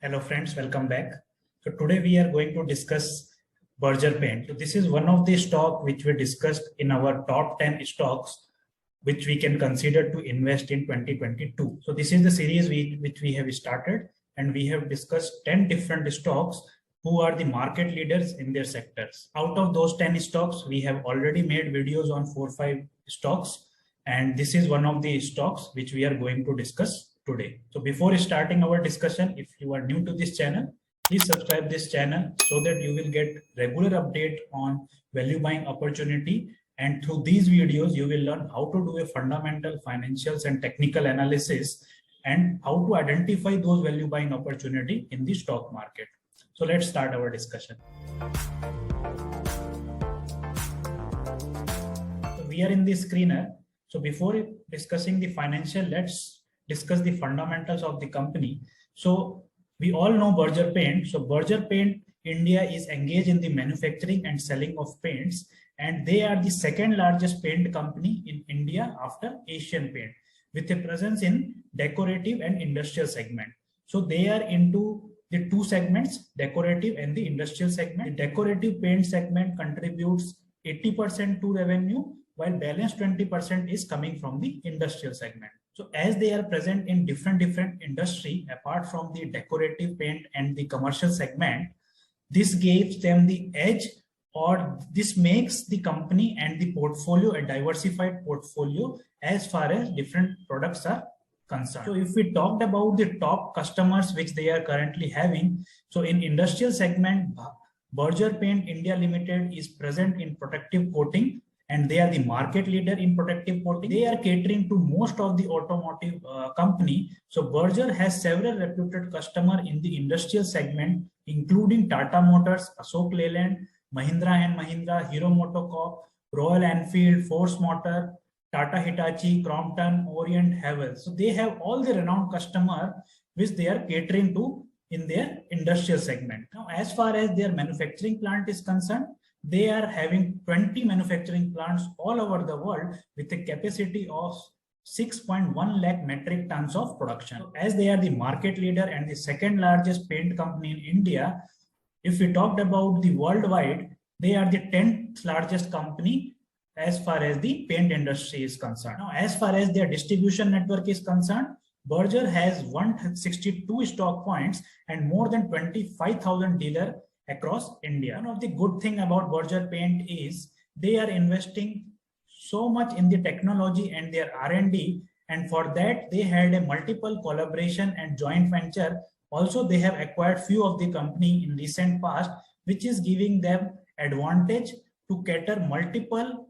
Hello friends, welcome back. So today we are going to discuss Berger Paint. So this is one of the stock which we discussed in our top 10 stocks which we can consider to invest in 2022. So this is the series which we have started, and we have discussed 10 different stocks who are the market leaders in their sectors. Out of those 10 stocks, we have already made videos on 4-5 stocks, and this is one of the stocks which we are going to discuss today. So before starting our discussion, if you are new to this channel, please subscribe this channel so that you will get regular update on value buying opportunity. And through these videos, you will learn how to do a fundamental financials and technical analysis and how to identify those value buying opportunity in the stock market. So let's start our discussion. So we are in the screener. So before discussing the financial, let's discuss the fundamentals of the company. So we all know Berger Paint. So Berger Paint India is engaged in the manufacturing and selling of paints, and they are the second largest paint company in India after Asian Paint, with a presence in decorative and industrial segment. So they are into the two segments, decorative and the industrial segment. The decorative paint segment contributes 80% to revenue, while balance 20% is coming from the industrial segment. So as they are present in different industry, apart from the decorative paint and the commercial segment, this gives them the edge, or this makes the company and the portfolio a diversified portfolio as far as different products are concerned. So if we talked about the top customers which they are currently having, so in industrial segment, Berger Paint India Limited is present in protective coating, and they are the market leader in protective coating. They are catering to most of the automotive company. So Berger has several reputed customers in the industrial segment, including Tata Motors, Ashok Leyland, Mahindra and Mahindra, Hero MotoCorp, Royal Enfield, Force Motor, Tata Hitachi, Crompton, Orient, Havells. So they have all the renowned customers which they are catering to in their industrial segment. Now, as far as their manufacturing plant is concerned, they are having 20 manufacturing plants all over the world with a capacity of 6.1 lakh metric tons of production. So as they are the market leader and the second largest paint company in India, if we talked about the worldwide, they are the 10th largest company as far as the paint industry is concerned. Now, as far as their distribution network is concerned, Berger has 162 stock points and more than 25,000 dealers across India. One of the good thing about Berger Paint is they are investing so much in the technology and their R&D, and for that they had a multiple collaboration and joint venture. Also, they have acquired few of the company in recent past, which is giving them advantage to cater multiple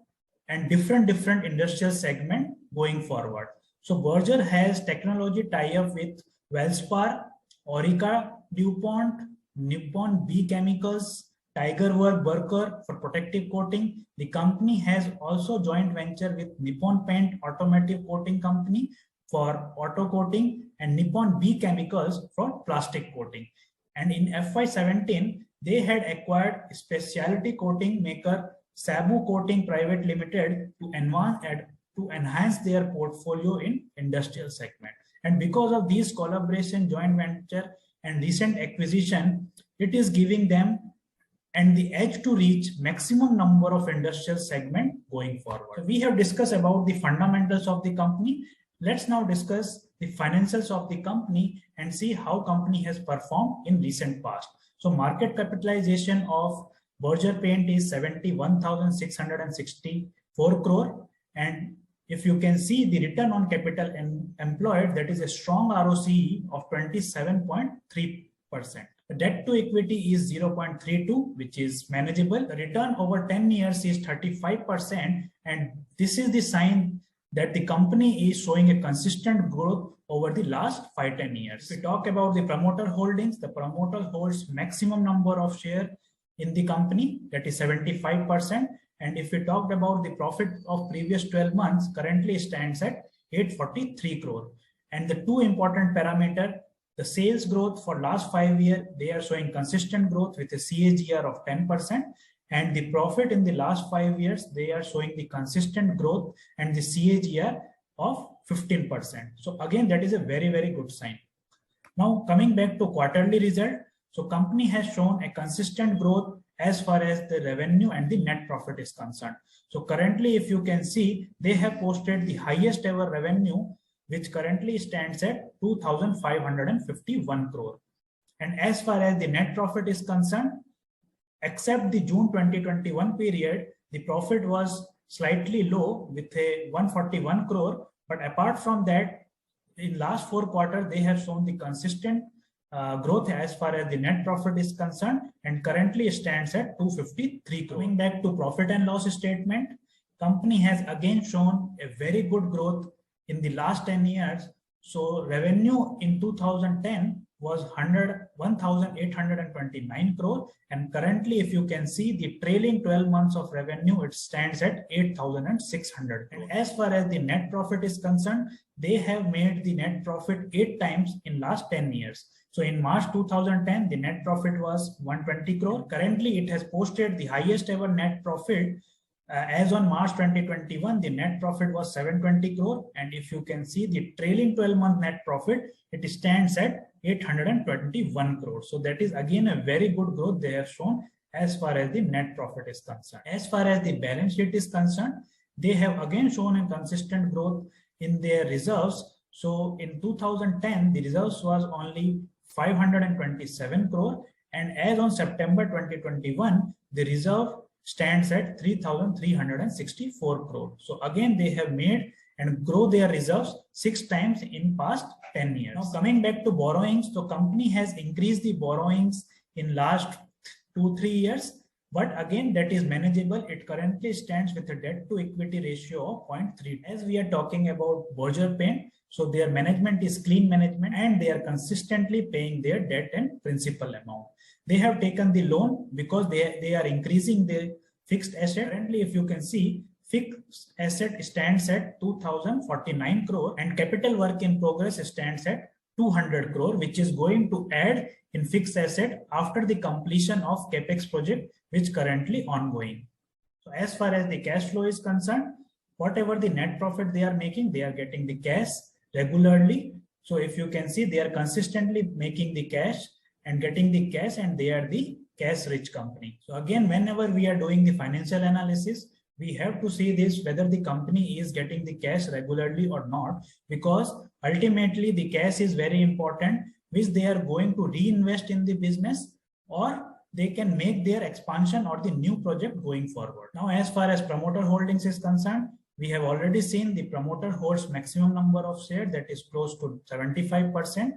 and different industrial segment going forward. So Berger has technology tie-up with Welspar, Orica, DuPont, Nippon B Chemicals, Tiger Work, Berger for protective coating. The company has also joint venture with Nippon Paint Automotive Coating Company for auto coating and Nippon B Chemicals for plastic coating. And in FY17, they had acquired specialty coating maker Sabu Coating Private Limited to enhance their portfolio in industrial segment. And because of these collaboration, joint venture and recent acquisition, it is giving them and the edge to reach maximum number of industrial segment going forward. So we have discussed about the fundamentals of the company. Let's now discuss the financials of the company and see how company has performed in recent past. So market capitalization of Berger Paint is 71,664 crore, and if you can see the return on capital employed, that is a strong ROCE of 27.3%. The debt to equity is 0.32, which is manageable. The return over 10 years is 35%, and this is the sign that the company is showing a consistent growth over the last 5-10 years. If we talk about the promoter holdings, the promoter holds maximum number of share in the company, that is 75%. And if we talked about the profit of previous 12 months, currently stands at 843 crore. And the two important parameter, the sales growth for last 5 years, they are showing consistent growth with a CAGR of 10%. And the profit in the last 5 years, they are showing the consistent growth and the CAGR of 15%. So again, that is a very, very good sign. Now coming back to quarterly result, so company has shown a consistent growth as far as the revenue and the net profit is concerned. So currently, if you can see, they have posted the highest ever revenue, which currently stands at 2,551 crore. And as far as the net profit is concerned, except the June 2021 period, the profit was slightly low with a 141 crore. But apart from that, in last 4 quarters, they have shown the consistent growth as far as the net profit is concerned, and currently stands at 253 crore. Coming back to profit and loss statement, company has again shown a very good growth in the last 10 years. So revenue in 2010 was 1,829 crore, and currently, if you can see the trailing 12 months of revenue, it stands at 8,600. And as far as the net profit is concerned, they have made the net profit 8 times in last 10 years. So in March 2010, the net profit was 120 crore. Currently, it has posted the highest ever net profit. As on March 2021, the net profit was 720 crore. And if you can see the trailing 12-month net profit, it stands at 821 crore. So that is again a very good growth they have shown as far as the net profit is concerned. As far as the balance sheet is concerned, they have again shown a consistent growth in their reserves. So in 2010, the reserves was only 527 crore. And as on September 2021, the reserve stands at 3,364 crore. So again, they have made and grow their reserves 6 times in past 10 years. Now coming back to borrowings, the company has increased the borrowings in last 2-3 years, but again that is manageable. It currently stands with a debt to equity ratio of 0.3. As we are talking about Berger Paint, so their management is clean management and they are consistently paying their debt and principal amount. They have taken the loan because they are increasing their fixed asset. Currently, if you can see, fixed asset stands at 2,049 crore and capital work in progress stands at 200 crore, which is going to add in fixed asset after the completion of capex project, which currently ongoing. So as far as the cash flow is concerned, whatever the net profit they are making, they are getting the cash regularly. So if you can see, they are consistently making the cash and getting the cash, and they are the cash rich company. So again, whenever we are doing the financial analysis, we have to see this whether the company is getting the cash regularly or not, because ultimately the cash is very important, which they are going to reinvest in the business, or they can make their expansion or the new project going forward. Now, as far as promoter holdings is concerned, we have already seen the promoter holds maximum number of shares, that is close to 75%.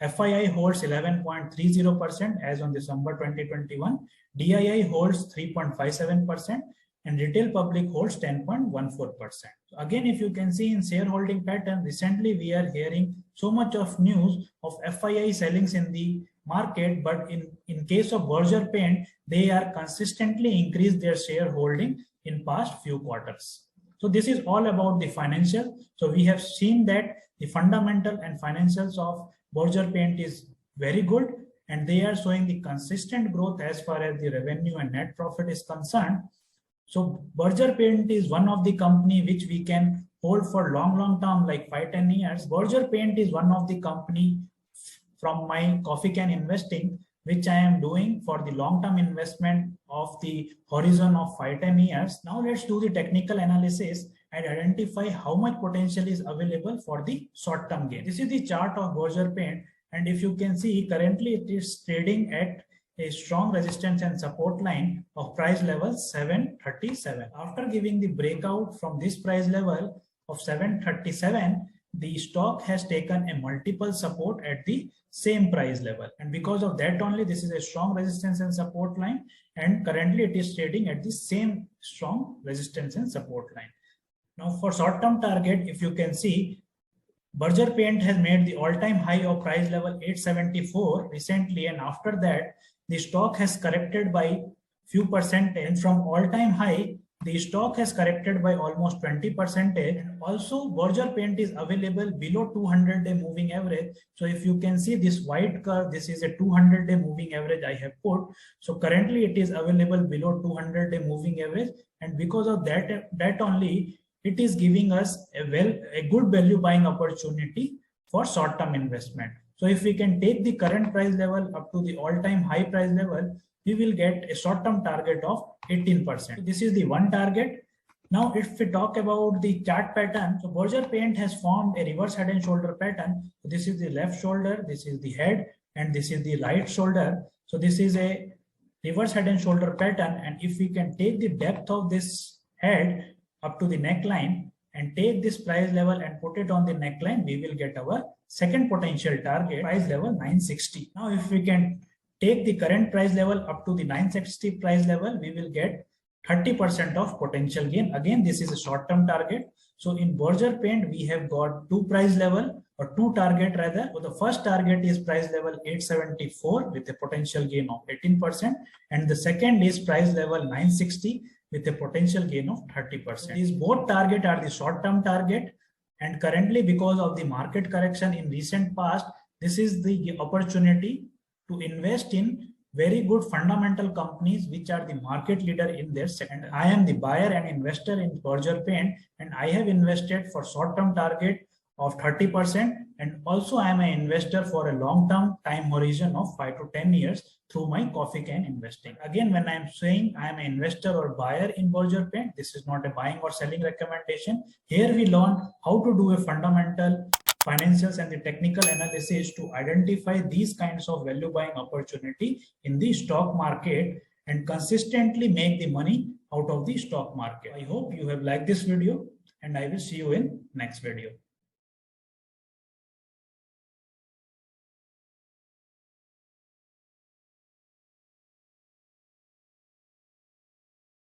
FII holds 11.30% as on December 2021. DII holds 3.57%. And retail public holds 10.14%. So again, if you can see in shareholding pattern, recently we are hearing so much of news of FII sellings in the market, but in case of Berger Paint, they are consistently increased their shareholding in past few quarters. So this is all about the financial. So we have seen that the fundamental and financials of Berger Paint is very good, and they are showing the consistent growth as far as the revenue and net profit is concerned. So Berger Paint is one of the company which we can hold for long term, like 5-10 years. Berger Paint is one of the company from my coffee can investing, which I am doing for the long-term investment of the horizon of 5-10 years. Now let's do the technical analysis and identify how much potential is available for the short-term gain. This is the chart of Berger Paint, and if you can see, currently it is trading at a strong resistance and support line of price level 737. After giving the breakout from this price level of 737, the stock has taken a multiple support at the same price level, and because of that only this is a strong resistance and support line, and currently it is trading at the same strong resistance and support line. Now for short-term target, if you can see, Berger Paint has made the all-time high of price level 874 recently, and after that the stock has corrected by few percent, and from all-time high the stock has corrected by almost 20%. And also Berger Paint is available below 200-day moving average. So if you can see this white curve, this is a 200-day moving average I have put. So currently it is available below 200-day moving average, and because of that only it is giving us a good value buying opportunity for short-term investment. So if we can take the current price level up to the all-time high price level, we will get a short-term target of 18%. So this is the one target. Now, if we talk about the chart pattern, so Berger Paint has formed a reverse head and shoulder pattern. So this is the left shoulder, this is the head, and this is the right shoulder. So this is a reverse head and shoulder pattern. And if we can take the depth of this head up to the neckline and take this price level and put it on the neckline, we will get our second potential target, price level 960. Now, if we can take the current price level up to the 960 price level, we will get 30% of potential gain. Again, this is a short-term target. So in Berger Paint, we have got two price level or two target rather. So the first target is price level 874 with a potential gain of 18%. And the second is price level 960 with a potential gain of 30%. These both target are the short-term target. And currently, because of the market correction in recent past, this is the opportunity to invest in very good fundamental companies which are the market leader in their sector. I am the buyer and investor in Berger Paint, and I have invested for short-term target of 30%, and also I am an investor for a long-term time horizon of 5 to 10 years through my coffee can investing. Again, when I am saying I am an investor or buyer in Berger Paint, this is not a buying or selling recommendation. Here we learn how to do a fundamental financials and the technical analysis to identify these kinds of value buying opportunity in the stock market and consistently make the money out of the stock market. I hope you have liked this video, and I will see you in next video.